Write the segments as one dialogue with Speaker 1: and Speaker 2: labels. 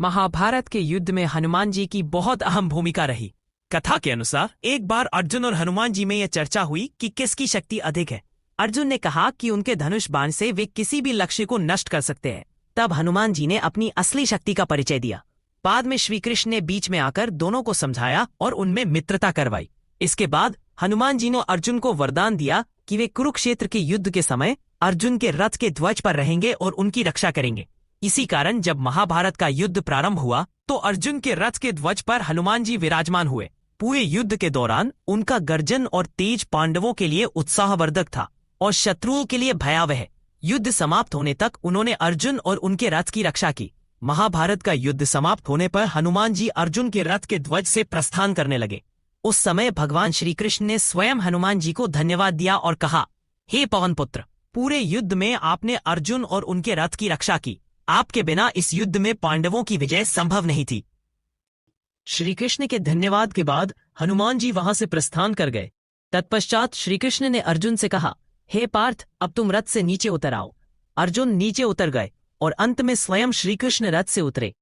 Speaker 1: महाभारत के युद्ध में हनुमान जी की बहुत अहम भूमिका रही। कथा के अनुसार एक बार अर्जुन और हनुमान जी में यह चर्चा हुई कि किसकी शक्ति अधिक है। अर्जुन ने कहा कि उनके धनुष बाण से वे किसी भी लक्ष्य को नष्ट कर सकते हैं। तब हनुमान जी ने अपनी असली शक्ति का परिचय दिया। बाद में श्री कृष्ण ने बीच में आकर दोनों को समझाया और उनमें मित्रता करवाई। इसके बाद हनुमान जी ने अर्जुन को वरदान दिया कि वे कुरुक्षेत्र के युद्ध के समय अर्जुन के रथ के ध्वज पर रहेंगे और उनकी रक्षा करेंगे। इसी कारण जब महाभारत का युद्ध प्रारंभ हुआ तो अर्जुन के रथ के ध्वज पर हनुमान जी विराजमान हुए। पूरे युद्ध के दौरान उनका गर्जन और तेज पांडवों के लिए उत्साहवर्धक था और शत्रुओं के लिए भयावह। युद्ध समाप्त होने तक उन्होंने अर्जुन और उनके रथ की रक्षा की। महाभारत का युद्ध समाप्त होने पर हनुमान जी अर्जुन के रथ के ध्वज से प्रस्थान करने लगे। उस समय भगवान श्री कृष्ण ने स्वयं हनुमान जी को धन्यवाद दिया और कहा, हे पवन पुत्र, पूरे युद्ध में आपने अर्जुन और उनके रथ की रक्षा की। आपके बिना इस युद्ध में पांडवों की विजय संभव नहीं थी। श्री कृष्ण के धन्यवाद के बाद हनुमान जी वहां से प्रस्थान कर गए। तत्पश्चात श्री कृष्ण ने अर्जुन से कहा, हे पार्थ, अब तुम रथ से नीचे उतर आओ। अर्जुन नीचे उतर गए और अंत में स्वयं श्री कृष्ण रथ से उतरे।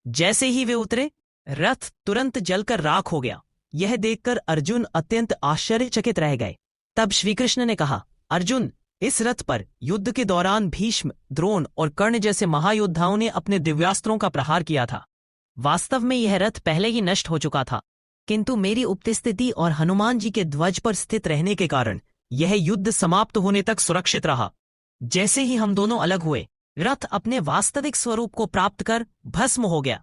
Speaker 1: जैसे ही वे उतरे, रथ तुरंत जलकर राख हो गया। यह देखकर अर्जुन अत्यंत आश्चर्यचकित रह गए। तब श्री कृष्ण ने कहा, अर्जुन, इस रथ पर युद्ध के दौरान भीष्म, द्रोण और कर्ण जैसे महायोद्धाओं ने अपने दिव्यास्त्रों का प्रहार किया था। वास्तव में यह रथ पहले ही नष्ट हो चुका था, किंतु मेरी उपस्थिति और हनुमान जी के ध्वज पर स्थित रहने के कारण यह युद्ध समाप्त होने तक सुरक्षित रहा। जैसे ही हम दोनों अलग हुए, रथ अपने वास्तविक स्वरूप को प्राप्त कर भस्म हो गया।